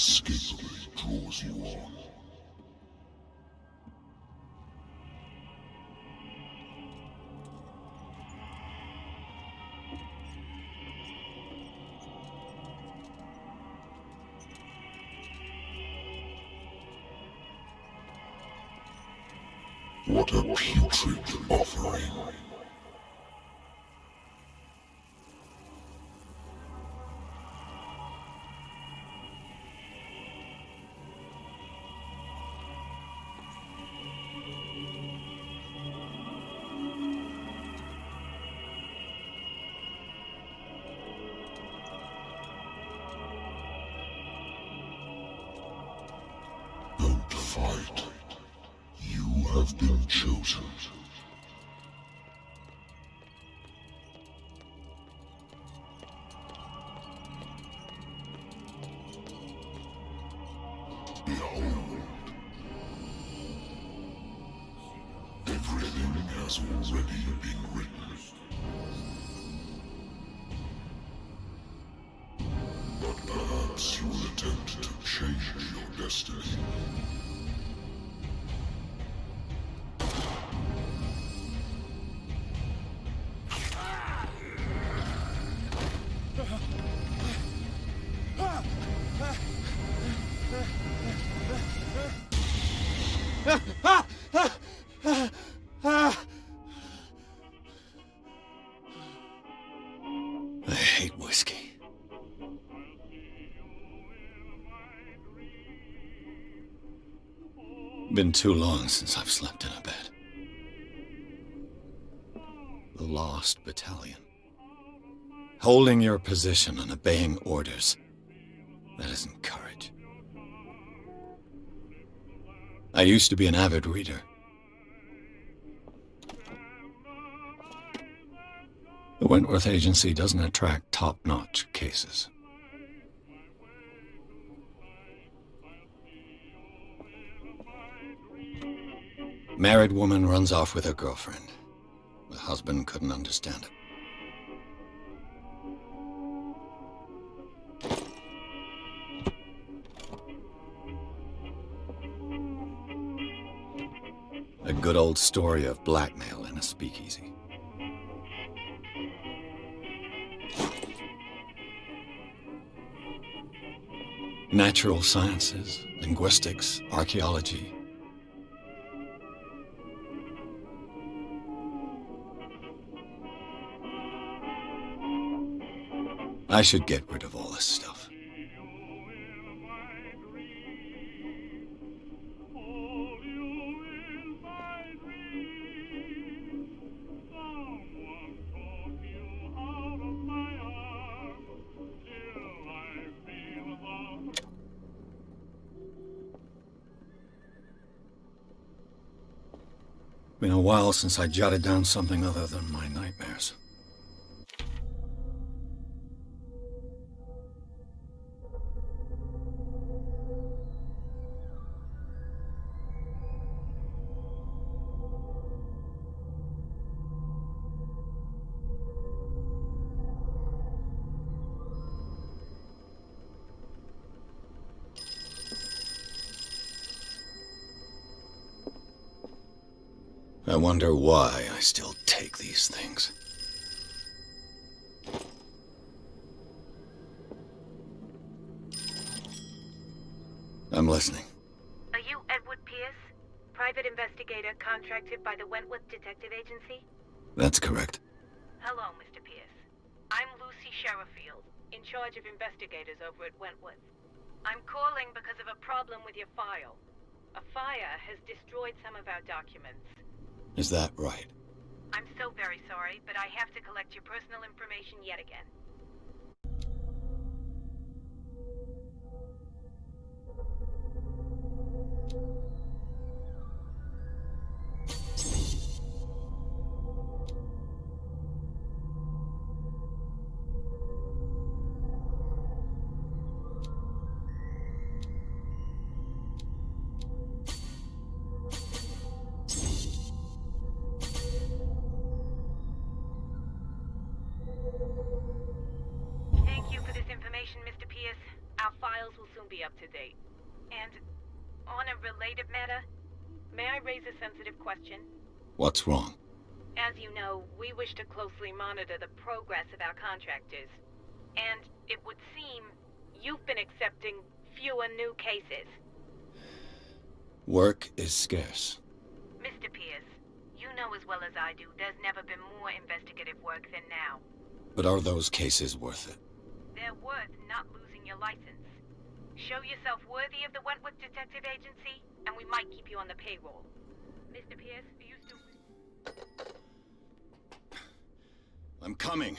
inescapably draws you on. What a putrid offering. Don't fight. You have been chosen. Behold. Everything has already been written. But perhaps you will attempt to change your destiny. I hate whiskey. Been too long since I've slept in a bed. The Lost Battalion. Holding your position and obeying orders. That isn't courage. I used to be an avid reader. The Wentworth Agency doesn't attract top-notch cases. Married woman runs off with her girlfriend. The husband couldn't understand it. A good old story of blackmail in a speakeasy. Natural sciences, linguistics, archaeology. I should get rid of all this stuff. Been a while since I jotted down something other than my nightmares. I wonder why I still take these things. I'm listening. Are you Edward Pierce? Private investigator contracted by the Wentworth Detective Agency? That's correct. Hello, Mr. Pierce. I'm Lucy Sherrifield, in charge of investigators over at Wentworth. I'm calling because of a problem with your file. A fire has destroyed some of our documents. Is that right? I'm so very sorry, but I have to collect your personal information yet again. up to date. And on a related matter, may I raise a sensitive question? What's wrong? As you know, we wish to closely monitor the progress of our contractors. And it would seem you've been accepting fewer new cases. Work is scarce. Mr. Pierce, you know as well as I do, there's never been more investigative work than now. But are those cases worth it? They're worth not losing your license. Show yourself worthy of the Wentworth Detective Agency, and we might keep you on the payroll. Mr. Pierce, are you still... I'm coming.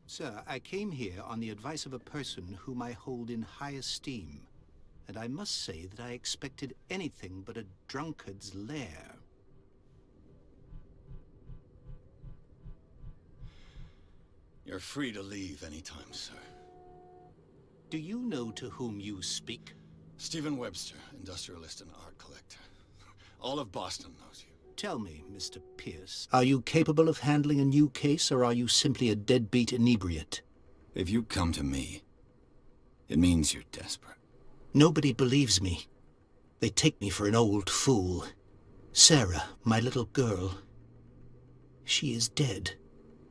Sir, I came here on the advice of a person whom I hold in high esteem, and I must say that I expected anything but a drunkard's lair. You're free to leave anytime, sir. Do you know to whom you speak? Stephen Webster, industrialist and art collector. All of Boston knows you. Tell me, Mr. Pierce, are you capable of handling a new case, or are you simply a deadbeat inebriate? If you come to me, it means you're desperate. Nobody believes me. They take me for an old fool. Sarah, my little girl, she is dead.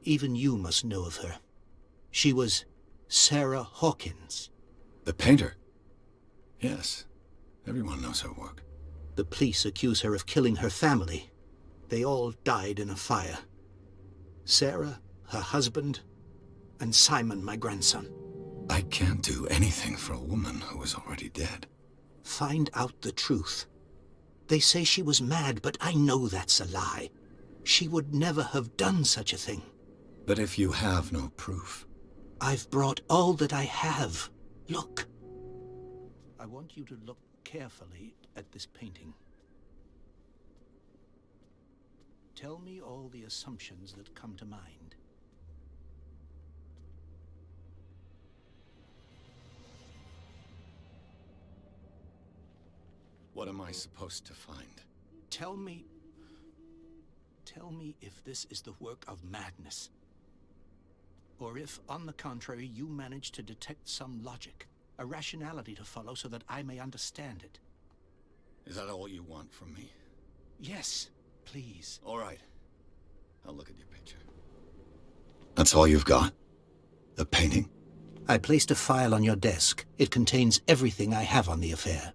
Even you must know of her. She was Sarah Hawkins. The painter? Yes. Everyone knows her work. The police accuse her of killing her family. They all died in a fire. Sarah, her husband, and Simon, my grandson. I can't do anything for a woman who is already dead. Find out the truth. They say she was mad, but I know that's a lie. She would never have done such a thing. But if you have no proof... I've brought all that I have. Look. I want you to look carefully at this painting. Tell me all the assumptions that come to mind. What am I supposed to find? Tell me if this is the work of madness. Or if, on the contrary, you manage to detect some logic, a rationality to follow so that I may understand it. Is that all you want from me? Yes, please. All right. I'll look at your picture. That's all you've got? The painting? I placed a file on your desk. It contains everything I have on the affair.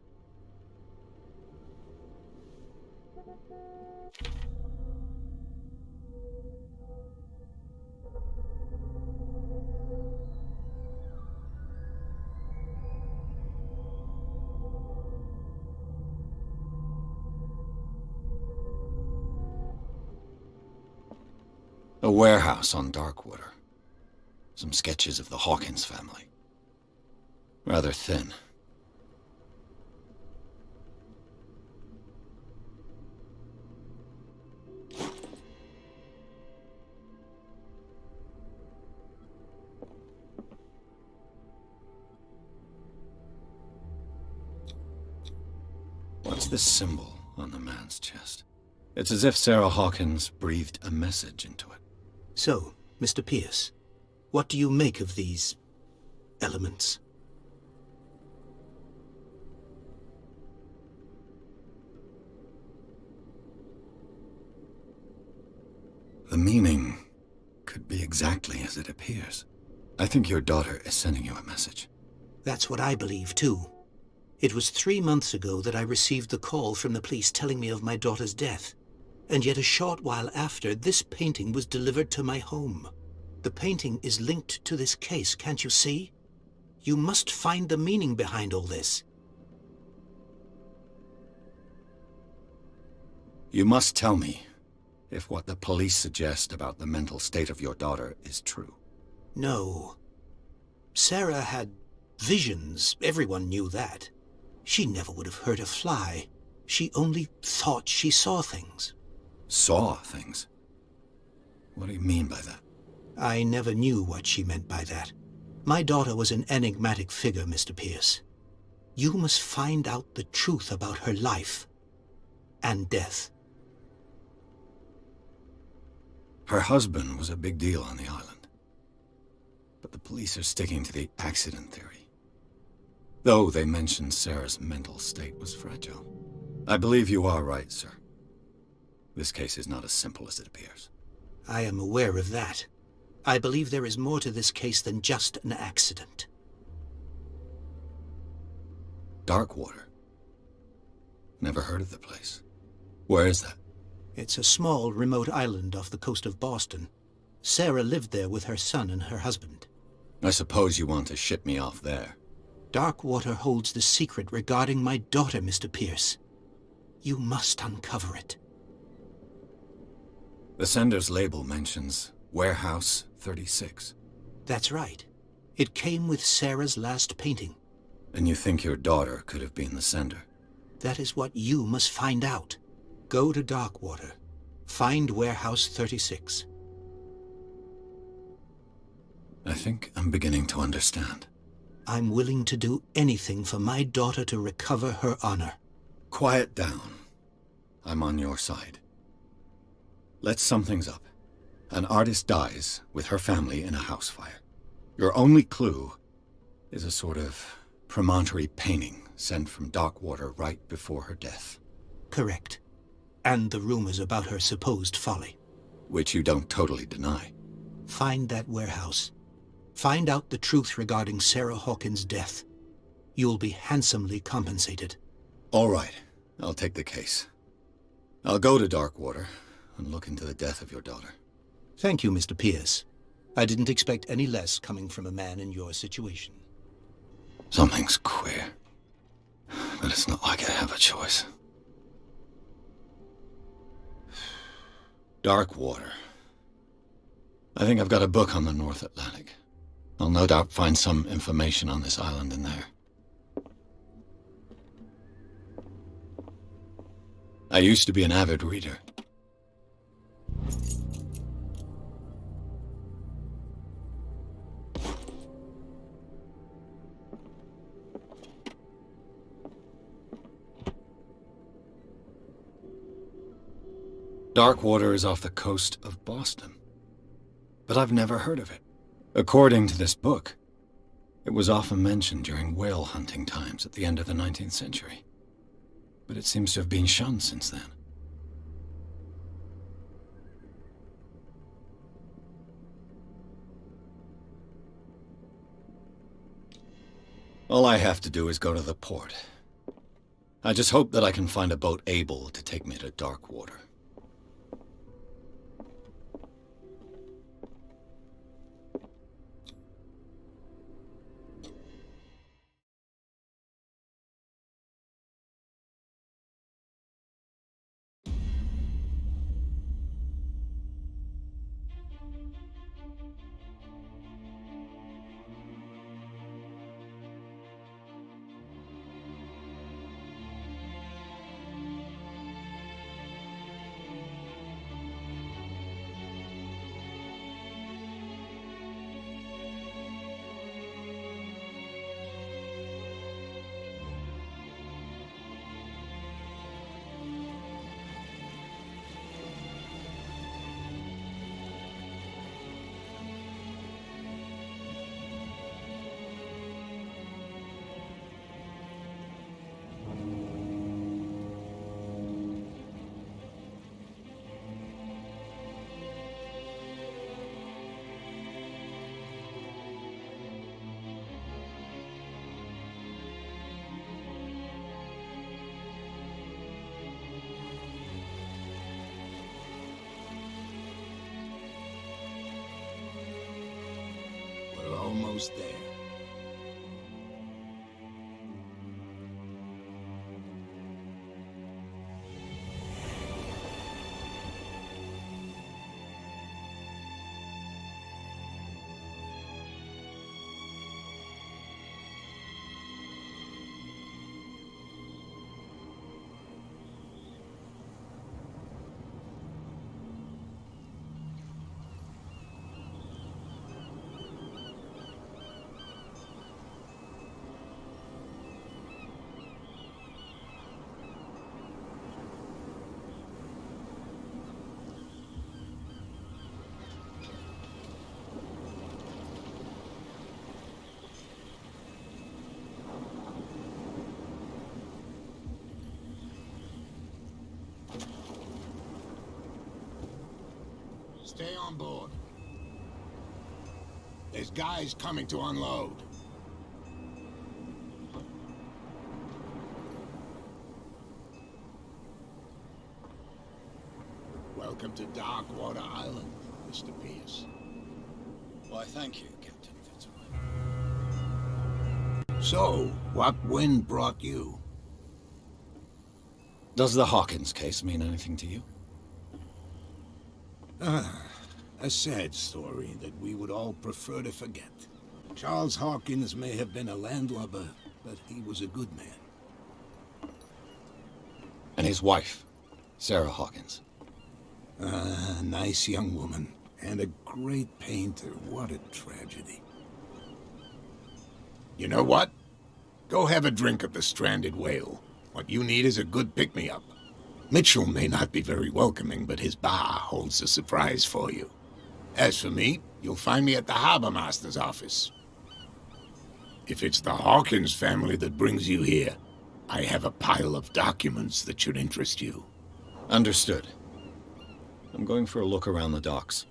A warehouse on Darkwater. Some sketches of the Hawkins family. Rather thin. What's this symbol on the man's chest? It's as if Sarah Hawkins breathed a message into it. So, Mr. Pierce, what do you make of these elements? The meaning could be exactly as it appears. I think your daughter is sending you a message. That's what I believe, too. It was 3 months ago that I received the call from the police telling me of my daughter's death. And yet a short while after, this painting was delivered to my home. The painting is linked to this case, can't you see? You must find the meaning behind all this. You must tell me if what the police suggest about the mental state of your daughter is true. No. Sarah had visions. Everyone knew that. She never would have hurt a fly. She only thought she saw things. Saw things? What do you mean by that? I never knew what she meant by that. My daughter was an enigmatic figure, Mr. Pierce. You must find out the truth about her life and death. Her husband was a big deal on the island. But the police are sticking to the accident theory. Though they mentioned Sarah's mental state was fragile. I believe you are right, sir. This case is not as simple as it appears. I am aware of that. I believe there is more to this case than just an accident. Darkwater. Never heard of the place. Where is that? It's a small, remote island off the coast of Boston. Sarah lived there with her son and her husband. I suppose you want to ship me off there. Darkwater holds the secret regarding my daughter, Mr. Pierce. You must uncover it. The sender's label mentions Warehouse 36. That's right. It came with Sarah's last painting. And you think your daughter could have been the sender? That is what you must find out. Go to Darkwater. Find Warehouse 36. I think I'm beginning to understand. I'm willing to do anything for my daughter to recover her honor. Quiet down. I'm on your side. Let's sum things up. An artist dies with her family in a house fire. Your only clue is a sort of promontory painting sent from Darkwater right before her death. Correct. And the rumors about her supposed folly. Which you don't totally deny. Find that warehouse. Find out the truth regarding Sarah Hawkins' death. You'll be handsomely compensated. All right. I'll take the case. I'll go to Darkwater and look into the death of your daughter. Thank you, Mr. Pierce. I didn't expect any less coming from a man in your situation. Something's queer. But it's not like I have a choice. Darkwater. I think I've got a book on the North Atlantic. I'll no doubt find some information on this island in there. I used to be an avid reader. Darkwater is off the coast of Boston. But I've never heard of it. According to this book, it was often mentioned during whale hunting times at the end of the 19th century. But it seems to have been shunned since then. All I have to do is go to the port. I just hope that I can find a boat able to take me to Darkwater. Almost there. Stay on board. There's guys coming to unload. Welcome to Darkwater Island, Mr. Pierce. Why, thank you, Captain Fitzroy. So, what wind brought you? Does the Hawkins case mean anything to you? A sad story that we would all prefer to forget. Charles Hawkins may have been a landlubber, but he was a good man. And his wife, Sarah Hawkins. A nice young woman, and a great painter. What a tragedy. You know what? Go have a drink of the Stranded Whale. What you need is a good pick-me-up. Mitchell may not be very welcoming, but his bar holds a surprise for you. As for me, you'll find me at the Harbor Master's office. If it's the Hawkins family that brings you here, I have a pile of documents that should interest you. Understood. I'm going for a look around the docks.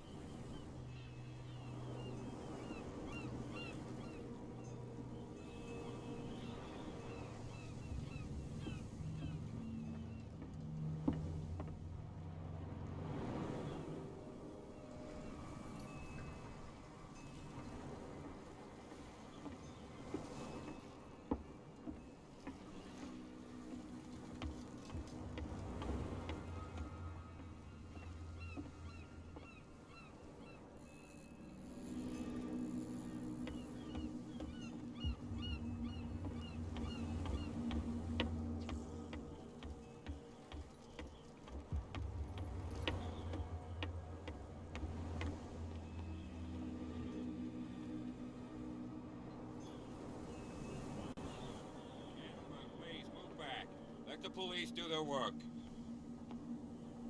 Let the police do their work.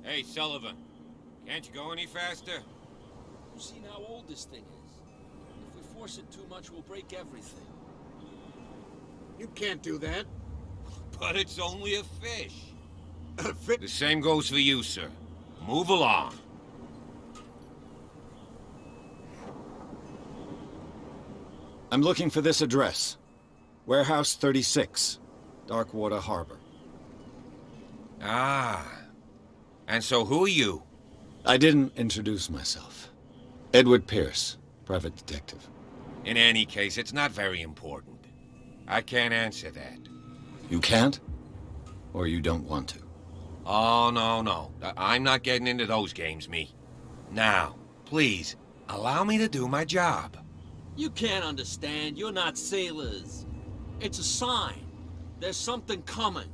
Hey, Sullivan, can't you go any faster? You've seen how old this thing is. If we force it too much, we'll break everything. You can't do that. But it's only a fish. A fish? The same goes for you, sir. Move along. I'm looking for this address. Warehouse 36, Darkwater Harbor. Ah. And so who are you? I didn't introduce myself. Edward Pierce, private detective. In any case, it's not very important. I can't answer that. You can't? Or you don't want to? Oh, no. I'm not getting into those games, me. Now, please, allow me to do my job. You can't understand. You're not sailors. It's a sign. There's something coming.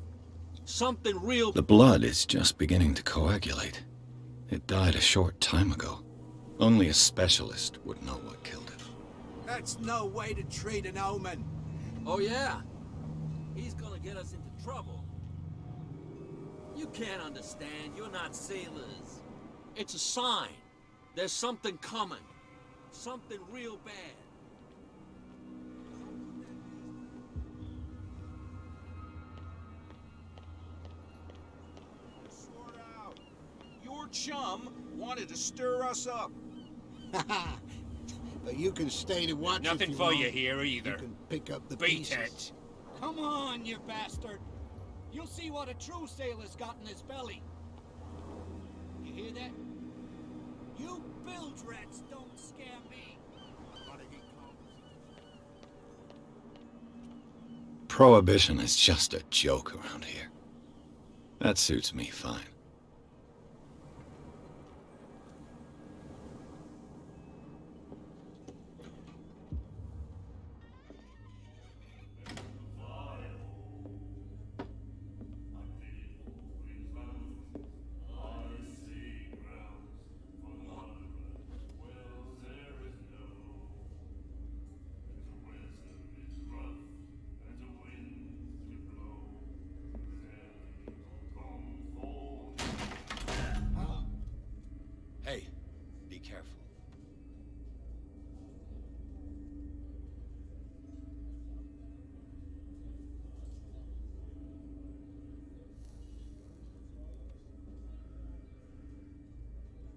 Something real. The blood is just beginning to coagulate. It died a short time ago. Only a specialist would know what killed it. That's no way to treat an omen. Oh, yeah? He's gonna get us into trouble. You can't understand. You're not sailors. It's a sign. There's something coming. Something real bad. Sort out. Your chum wanted to stir us up. But you can stay to watch. Nothing if for want. you here either. You can pick up the Beat pieces. it. Come on, you bastard! You'll see what a true sailor's got in his belly. You hear that? You bilge rats don't scare me. Prohibition is just a joke around here. That suits me fine.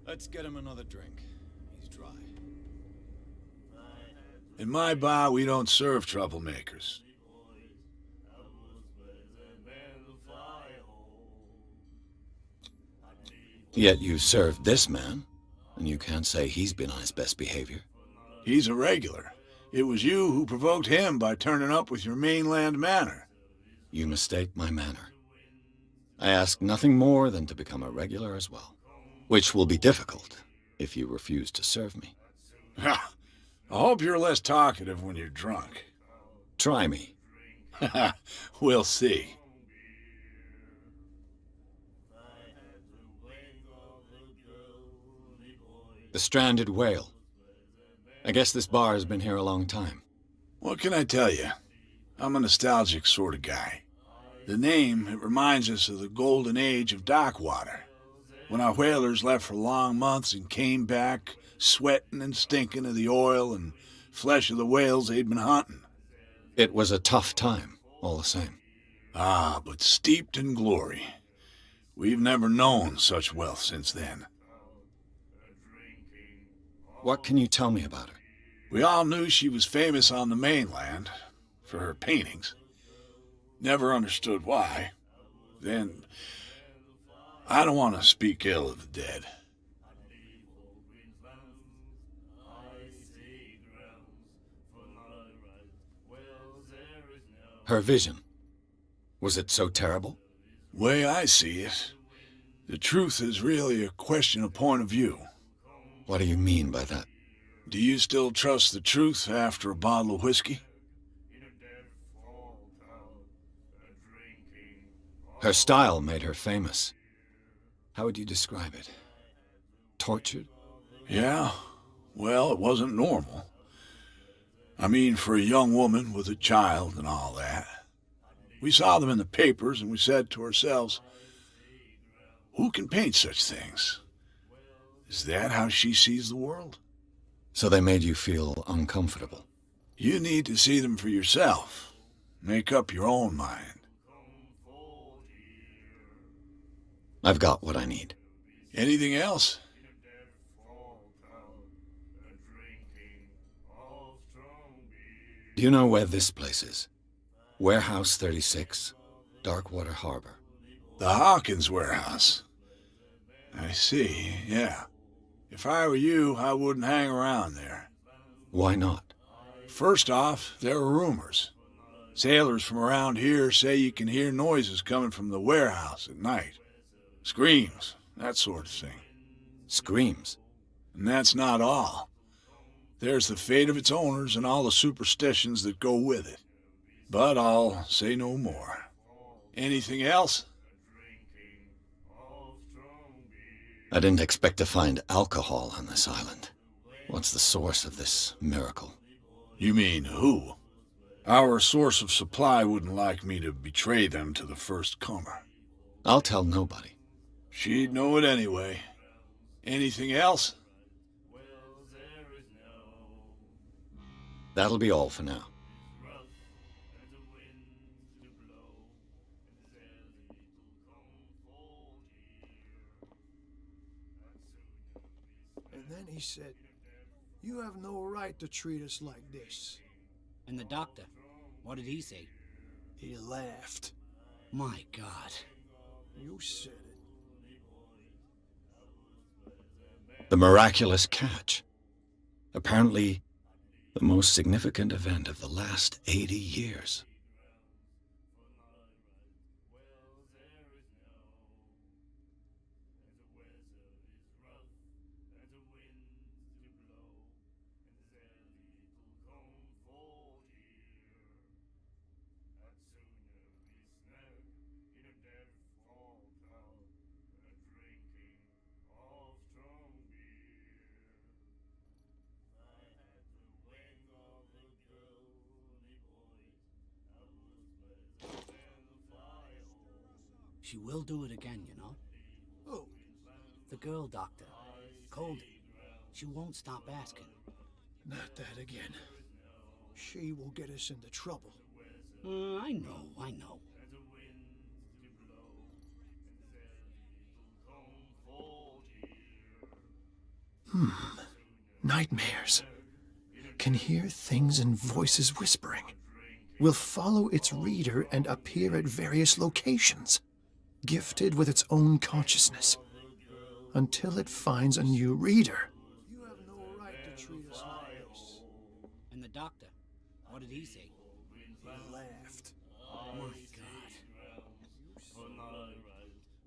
Let's get him another drink. He's dry. In my bar, we don't serve troublemakers. Yet you served this man, and you can't say he's been on his best behavior. He's a regular. It was you who provoked him by turning up with your mainland manner. You mistake my manner. I ask nothing more than to become a regular as well, which will be difficult if you refuse to serve me. I hope you're less talkative when you're drunk. Try me. We'll see. The Stranded Whale. I guess this bar has been here a long time. What can I tell you? I'm a nostalgic sort of guy. The name, it reminds us of the golden age of dock water, when our whalers left for long months and came back sweating and stinking of the oil and flesh of the whales they'd been hunting. It was a tough time, all the same. Ah, but steeped in glory. We've never known such wealth since then. What can you tell me about her? We all knew she was famous on the mainland for her paintings. Never understood why. Then, I don't want to speak ill of the dead. Her vision. Was it so terrible? Way I see it, the truth is really a question of point of view. What do you mean by that? Do you still trust the truth after a bottle of whiskey? Her style made her famous. How would you describe it? Tortured? Yeah, well, it wasn't normal. I mean, for a young woman with a child and all that. We saw them in the papers and we said to ourselves, who can paint such things? Is that how she sees the world? So they made you feel uncomfortable? You need to see them for yourself. Make up your own mind. I've got what I need. Anything else? Do you know where this place is? Warehouse 36, Darkwater Harbor. The Hawkins warehouse. I see, yeah. If I were you, I wouldn't hang around there. Why not? First off, there are rumors. Sailors from around here say you can hear noises coming from the warehouse at night. Screams, that sort of thing. Screams? And that's not all. There's the fate of its owners and all the superstitions that go with it. But I'll say no more. Anything else? I didn't expect to find alcohol on this island. What's the source of this miracle? You mean who? Our source of supply wouldn't like me to betray them to the first comer. I'll tell nobody. She'd know it anyway. Anything else? That'll be all for now. And then he said, "You have no right to treat us like this." And the doctor, what did he say? He laughed. My God. You said it. The miraculous catch. Apparently, the most significant event of the last 80 years. She will do it again, you know? Who? The girl doctor. Coldy. She won't stop asking. Not that again. She will get us into trouble. I know. Nightmares. Can hear things and voices whispering. Will follow its reader and appear at various locations, gifted with its own consciousness, until it finds a new reader. You have no right to treat us like this. And the doctor, what did he say? He laughed. My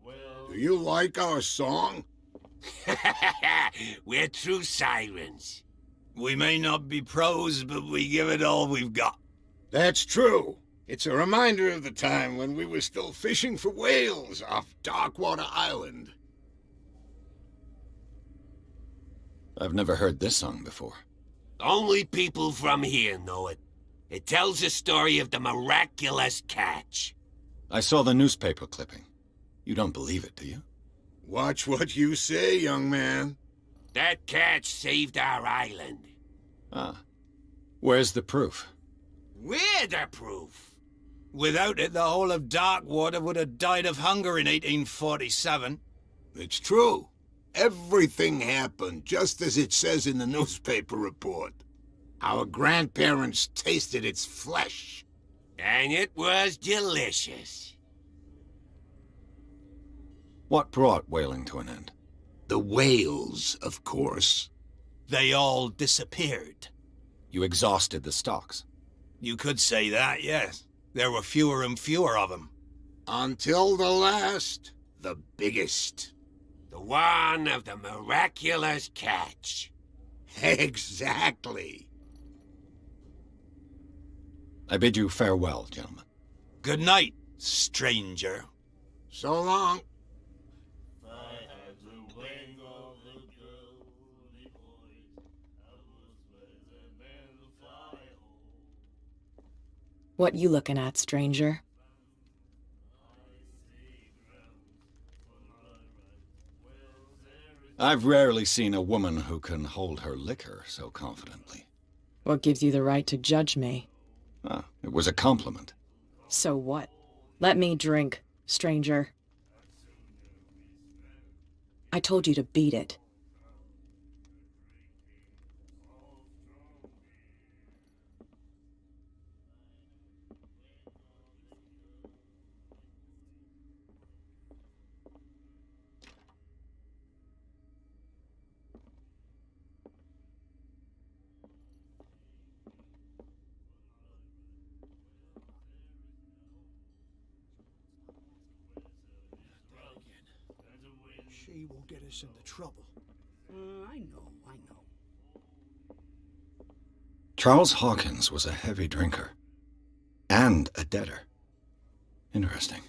God. Do you like our song? We're true sirens. We may not be pros, but we give it all we've got. That's true. It's a reminder of the time when we were still fishing for whales off Darkwater Island. I've never heard this song before. Only people from here know it. It tells the story of the miraculous catch. I saw the newspaper clipping. You don't believe it, do you? Watch what you say, young man. That catch saved our island. Ah. Where's the proof? We're the proof. Without it, the whole of Darkwater would have died of hunger in 1847. It's true. Everything happened just as it says in the newspaper report. Our grandparents tasted its flesh. And it was delicious. What brought whaling to an end? The whales, of course. They all disappeared. You exhausted the stocks. You could say that, yes. There were fewer and fewer of them. Until the last, the biggest. The one of the miraculous catch. Exactly. I bid you farewell, gentlemen. Good night, stranger. So long. What you looking at, stranger? I've rarely seen a woman who can hold her liquor so confidently. What gives you the right to judge me? Ah, it was a compliment. So what? Let me drink, stranger. I told you to beat it. She will get us into trouble. I know. Charles Hawkins was a heavy drinker. And a debtor. Interesting.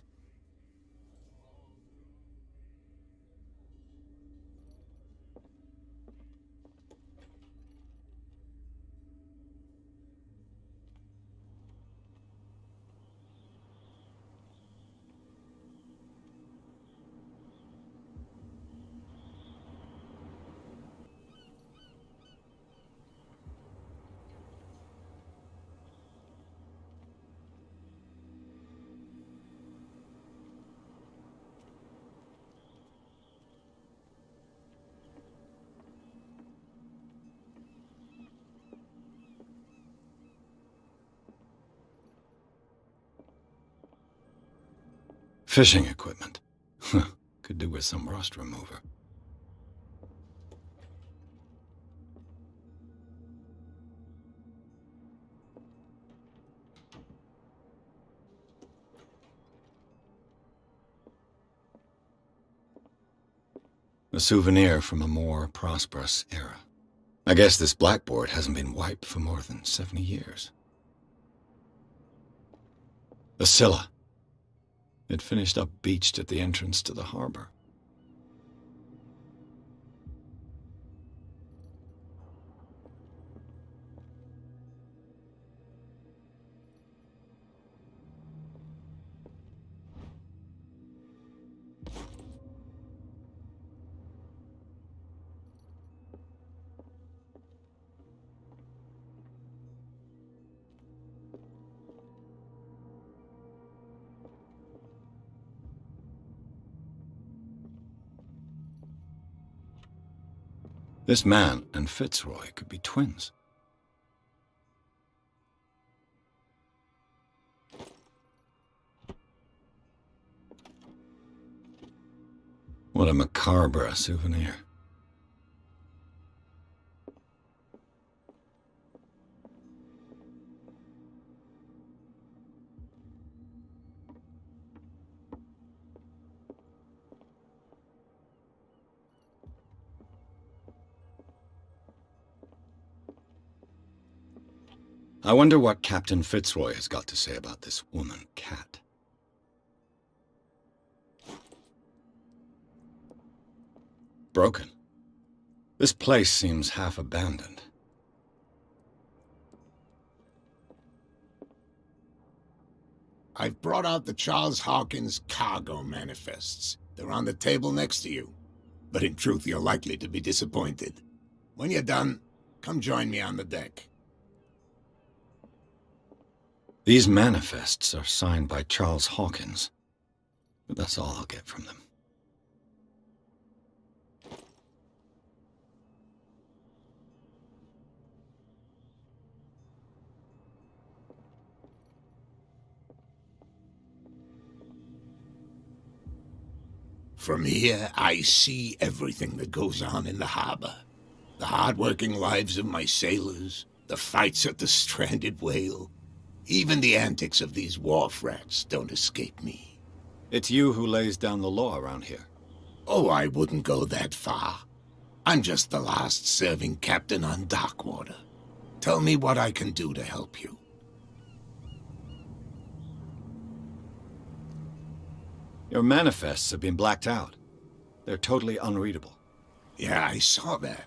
Fishing equipment. Could do with some rust remover. A souvenir from a more prosperous era. I guess this blackboard hasn't been wiped for more than 70 years. The Scylla. It finished up beached at the entrance to the harbor. This man and Fitzroy could be twins. What a macabre souvenir. I wonder what Captain Fitzroy has got to say about this woman, Cat. Broken. This place seems half abandoned. I've brought out the Charles Hawkins cargo manifests. They're on the table next to you. But in truth, you're likely to be disappointed. When you're done, come join me on the deck. These manifests are signed by Charles Hawkins, but that's all I'll get from them. From here, I see everything that goes on in the harbor. The hard-working lives of my sailors, the fights at the stranded whale. Even the antics of these wharf rats don't escape me. It's you who lays down the law around here. Oh, I wouldn't go that far. I'm just the last serving captain on Darkwater. Tell me what I can do to help you. Your manifests have been blacked out. They're totally unreadable. Yeah, I saw that.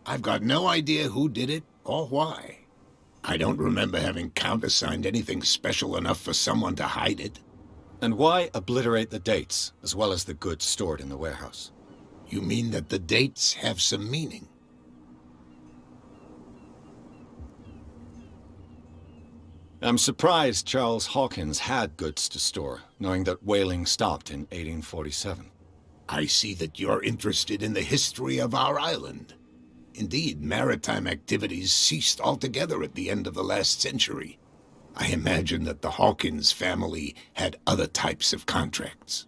I've got no idea who did it or why. I don't remember having countersigned anything special enough for someone to hide it. And why obliterate the dates, as well as the goods stored in the warehouse? You mean that the dates have some meaning? I'm surprised Charles Hawkins had goods to store, knowing that whaling stopped in 1847. I see that you're interested in the history of our island. Indeed, maritime activities ceased altogether at the end of the last century. I imagine that the Hawkins family had other types of contracts.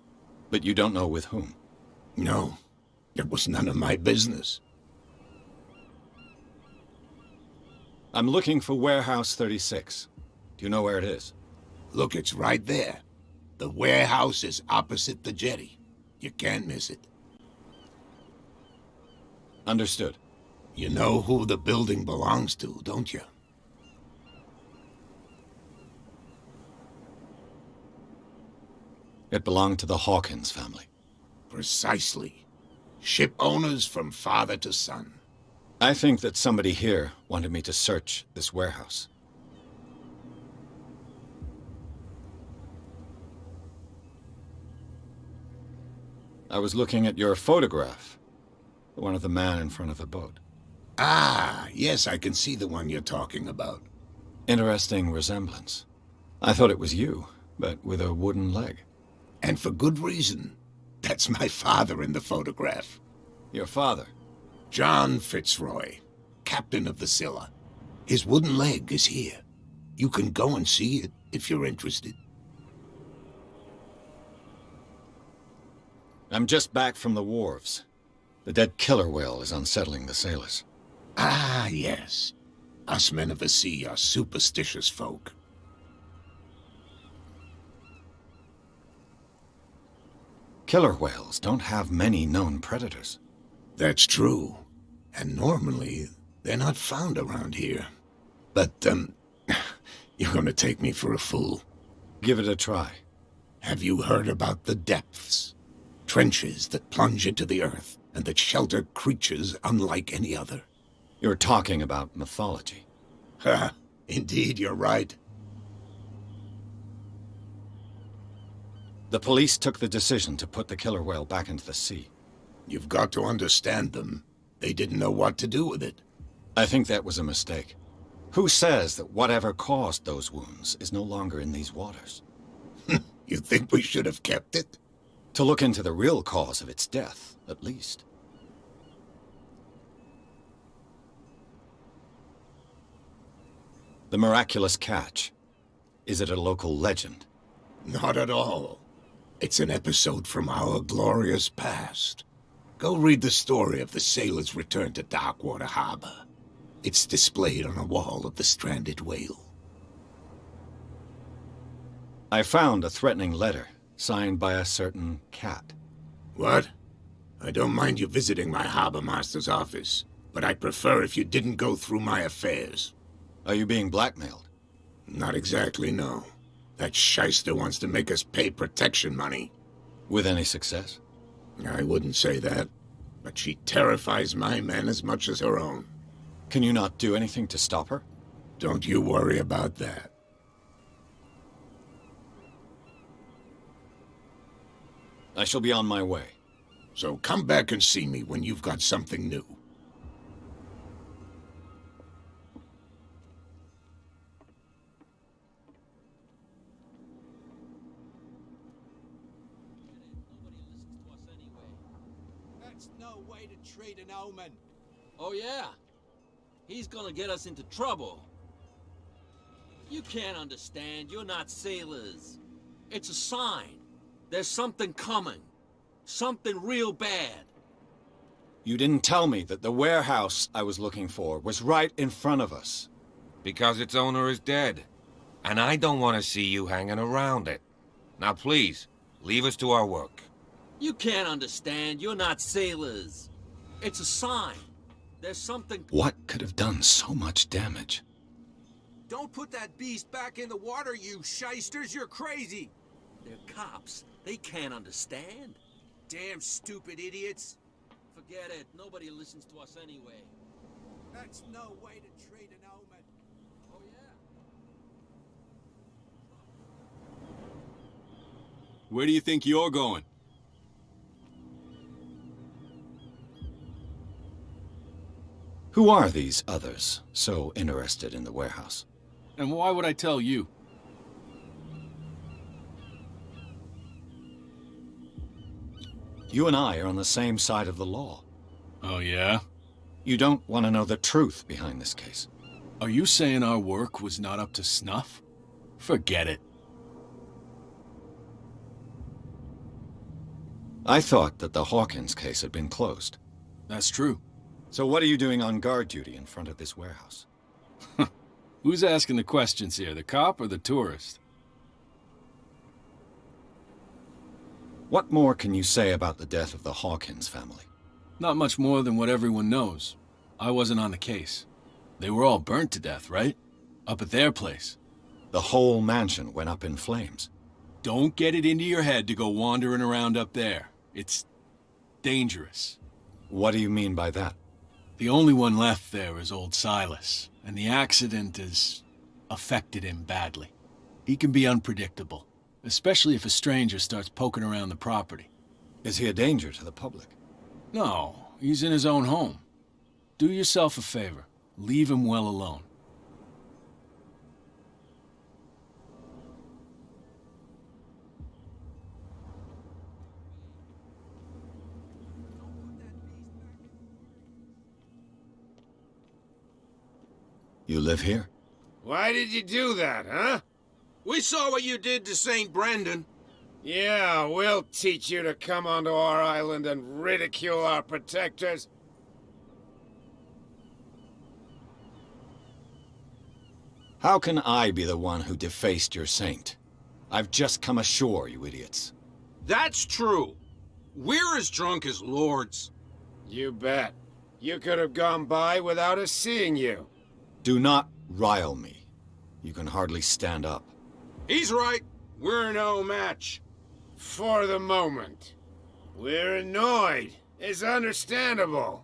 But you don't know with whom? No, it was none of my business. I'm looking for Warehouse 36. Do you know where it is? Look, it's right there. The warehouse is opposite the jetty. You can't miss it. Understood. You know who the building belongs to, don't you? It belonged to the Hawkins family. Precisely. Ship owners from father to son. I think that somebody here wanted me to search this warehouse. I was looking at your photograph. The one of the man in front of the boat. Ah, yes, I can see the one you're talking about. Interesting resemblance. I thought it was you, but with a wooden leg. And for good reason. That's my father in the photograph. Your father? John Fitzroy, captain of the Scylla. His wooden leg is here. You can go and see it if you're interested. I'm just back from the wharves. The dead killer whale is unsettling the sailors. Ah, yes. Us men of the sea are superstitious folk. Killer whales don't have many known predators. That's true. And normally, they're not found around here. But, you're gonna take me for a fool. Give it a try. Have you heard about the depths? Trenches that plunge into the earth, and that shelter creatures unlike any other. You're talking about mythology. Ha! Indeed, you're right. The police took the decision to put the killer whale back into the sea. You've got to understand them. They didn't know what to do with it. I think that was a mistake. Who says that whatever caused those wounds is no longer in these waters? You think we should have kept it? To look into the real cause of its death, at least. The miraculous catch. Is it a local legend? Not at all. It's an episode from our glorious past. Go read the story of the sailor's return to Darkwater Harbor. It's displayed on a wall of the stranded whale. I found a threatening letter, signed by a certain cat. What? I don't mind you visiting my harbor master's office, but I'd prefer if you didn't go through my affairs. Are you being blackmailed? Not exactly, no. That shyster wants to make us pay protection money. With any success? I wouldn't say that, but she terrifies my men as much as her own. Can you not do anything to stop her? Don't you worry about that. I shall be on my way. So come back and see me when you've got something new. That's no way to treat an omen. Oh, yeah? He's gonna get us into trouble. You can't understand. You're not sailors. It's a sign. There's something coming. Something real bad. You didn't tell me that the warehouse I was looking for was right in front of us. Because its owner is dead. And I don't want to see you hanging around it. Now please, leave us to our work. You can't understand. You're not sailors. It's a sign. There's something... What could have done so much damage? Don't put that beast back in the water, you shysters! You're crazy! They're cops. They can't understand. Damn stupid idiots! Forget it. Nobody listens to us anyway. That's no way to treat an omen. Oh, yeah? Where do you think you're going? Who are these others so interested in the warehouse? And why would I tell you? You and I are on the same side of the law. Oh, yeah? You don't want to know the truth behind this case. Are you saying our work was not up to snuff? Forget it. I thought that the Hawkins case had been closed. That's true. So what are you doing on guard duty in front of this warehouse? Who's asking the questions here, the cop or the tourist? What more can you say about the death of the Hawkins family? Not much more than what everyone knows. I wasn't on the case. They were all burnt to death, right? Up at their place. The whole mansion went up in flames. Don't get it into your head to go wandering around up there. It's dangerous. What do you mean by that? The only one left there is old Silas, and the accident has affected him badly. He can be unpredictable, especially if a stranger starts poking around the property. Is he a danger to the public? No, he's in his own home. Do yourself a favor. Leave him well alone. You live here? Why did you do that, huh? We saw what you did to St. Brendan. Yeah, we'll teach you to come onto our island and ridicule our protectors. How can I be the one who defaced your saint? I've just come ashore, you idiots. That's true. We're as drunk as lords. You bet. You could have gone by without us seeing you. Do not rile me. You can hardly stand up. He's right. We're no match. For the moment. We're annoyed. It's understandable.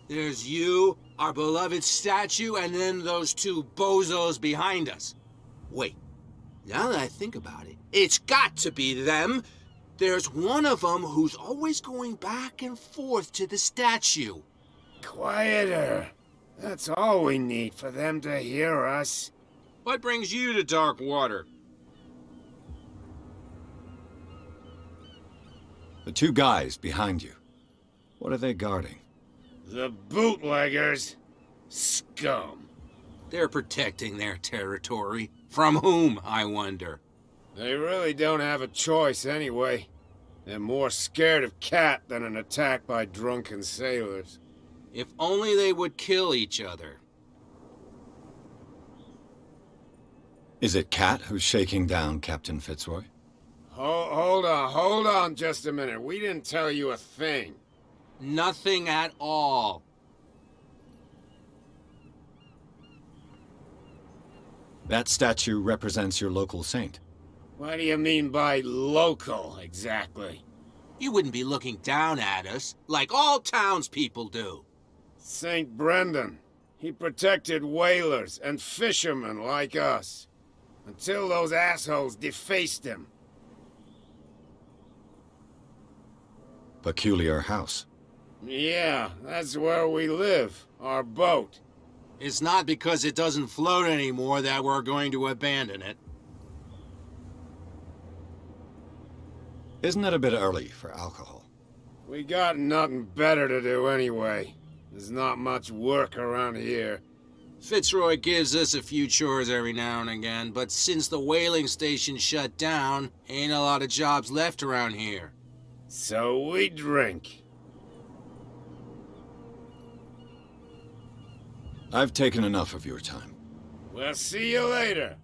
There's you, our beloved statue, and then those two bozos behind us. Wait, now that I think about it, it's got to be them. There's one of them who's always going back and forth to the statue. Quieter. That's all we need for them to hear us. What brings you to Darkwater? The two guys behind you. What are they guarding? The bootleggers. Scum. They're protecting their territory. From whom, I wonder? They really don't have a choice anyway. They're more scared of Cat than an attack by drunken sailors. If only they would kill each other. Is it Cat who's shaking down Captain Fitzroy? Hold on just a minute. We didn't tell you a thing. Nothing at all. That statue represents your local saint. What do you mean by local, exactly? You wouldn't be looking down at us, like all townspeople do. St. Brendan. He protected whalers and fishermen like us. Until those assholes defaced him. Peculiar house. Yeah, that's where we live. Our boat. It's not because it doesn't float anymore that we're going to abandon it. Isn't it a bit early for alcohol? We got nothing better to do anyway. There's not much work around here. Fitzroy gives us a few chores every now and again, but since the whaling station shut down, ain't a lot of jobs left around here. So we drink. I've taken enough of your time. We'll see you later.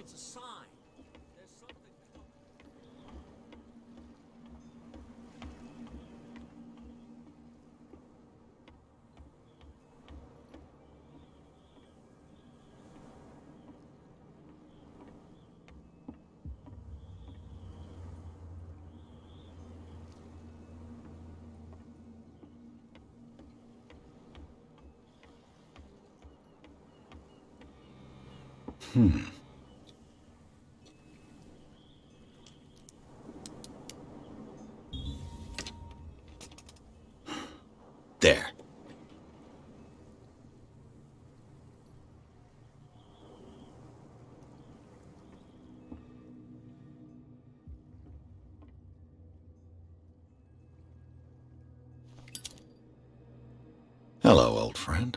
It's a sign. There's something coming. There. Hello, old friend.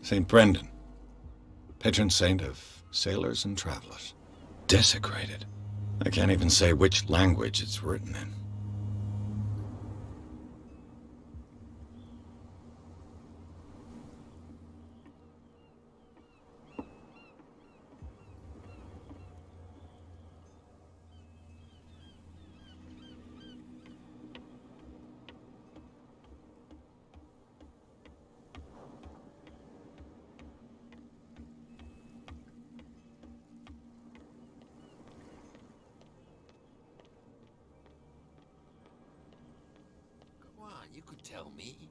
St. Brendan, patron saint of sailors and travelers. Desecrated. I can't even say which language it's written in. You could tell me.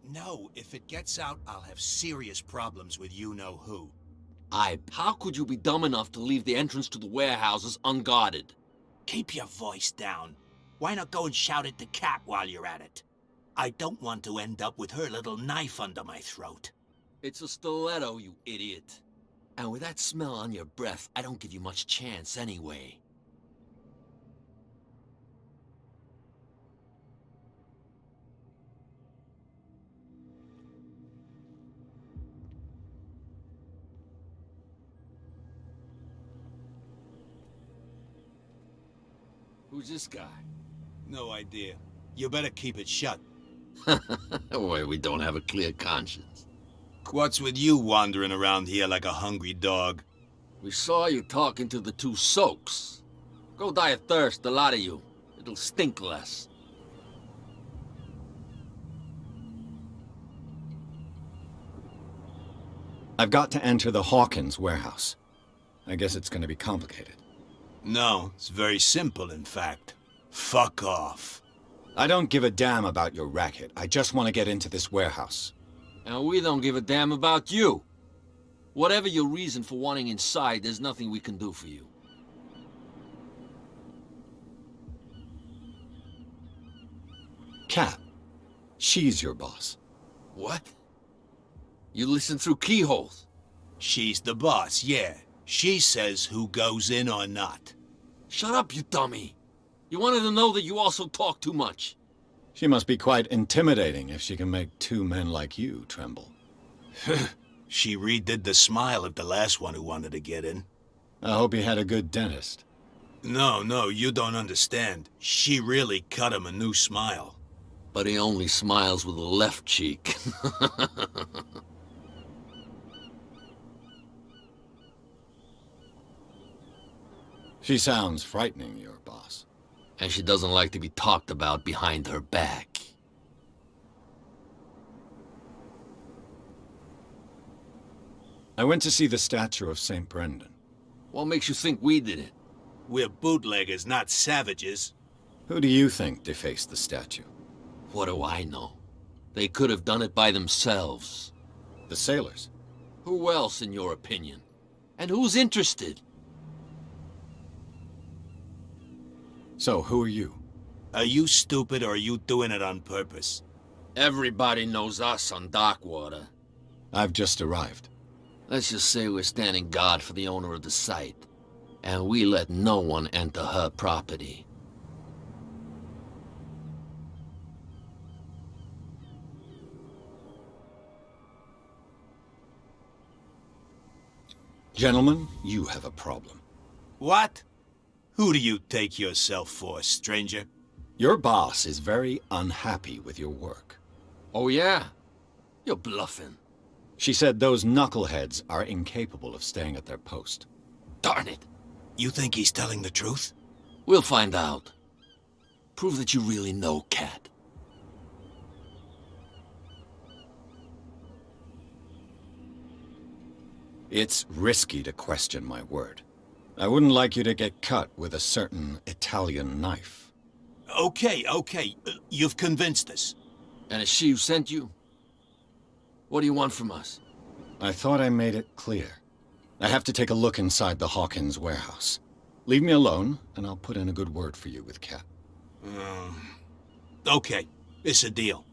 No, if it gets out, I'll have serious problems with you-know-who. How could you be dumb enough to leave the entrance to the warehouses unguarded? Keep your voice down. Why not go and shout at the cat while you're at it? I don't want to end up with her little knife under my throat. It's a stiletto, you idiot. And with that smell on your breath, I don't give you much chance anyway. Who's this guy? No idea. You better keep it shut. Why, we don't have a clear conscience. What's with you wandering around here like a hungry dog? We saw you talking to the two soaks. Go die of thirst, the lot of you. It'll stink less. I've got to enter the Hawkins warehouse. I guess it's going to be complicated. No, it's very simple, in fact. Fuck off. I don't give a damn about your racket. I just want to get into this warehouse. And we don't give a damn about you. Whatever your reason for wanting inside, there's nothing we can do for you. Cat. She's your boss. What? You listen through keyholes? She's the boss, yeah. She says who goes in or not. Shut up, you dummy. You wanted to know that you also talk too much. She must be quite intimidating if she can make two men like you tremble. She redid the smile of the last one who wanted to get in. I hope he had a good dentist. No, you don't understand. She really cut him a new smile. But he only smiles with the left cheek. She sounds frightening, your boss. And she doesn't like to be talked about behind her back. I went to see the statue of St. Brendan. What makes you think we did it? We're bootleggers, not savages. Who do you think defaced the statue? What do I know? They could have done it by themselves. The sailors? Who else, in your opinion? And who's interested? So, who are you? Are you stupid or are you doing it on purpose? Everybody knows us on Darkwater. I've just arrived. Let's just say we're standing guard for the owner of the site. And we let no one enter her property. Gentlemen, you have a problem. What? Who do you take yourself for, stranger? Your boss is very unhappy with your work. Oh yeah? You're bluffing. She said those knuckleheads are incapable of staying at their post. Darn it. You think he's telling the truth? We'll find out. Prove that you really know Cat. It's risky to question my word. I wouldn't like you to get cut with a certain Italian knife. Okay. You've convinced us. And it's she who sent you? What do you want from us? I thought I made it clear. I have to take a look inside the Hawkins warehouse. Leave me alone, and I'll put in a good word for you with Cat. Okay. It's a deal.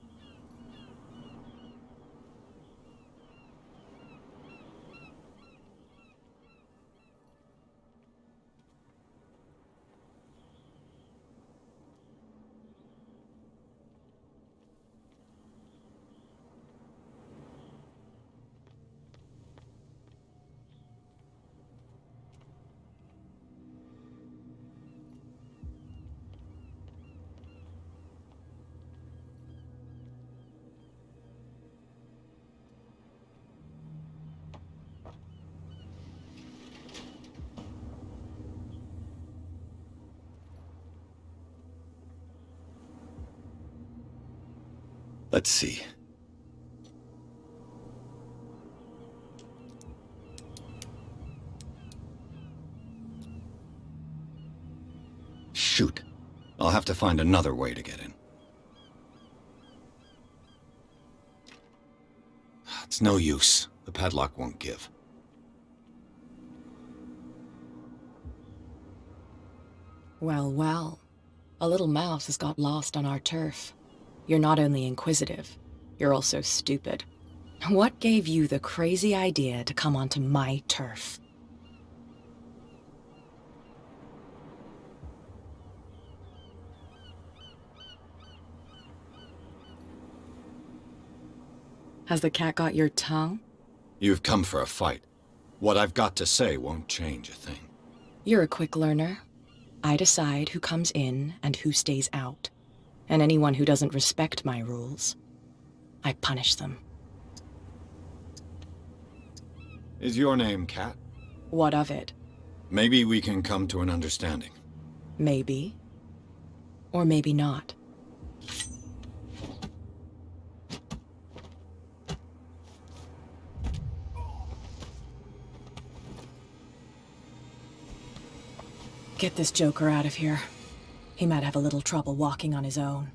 Let's see. Shoot. I'll have to find another way to get in. It's no use. The padlock won't give. Well. A little mouse has got lost on our turf. You're not only inquisitive, you're also stupid. What gave you the crazy idea to come onto my turf? Has the cat got your tongue? You've come for a fight. What I've got to say won't change a thing. You're a quick learner. I decide who comes in and who stays out. And anyone who doesn't respect my rules, I punish them. Is your name Cat? What of it? Maybe we can come to an understanding. Maybe. Or maybe not. Get this joker out of here. He might have a little trouble walking on his own.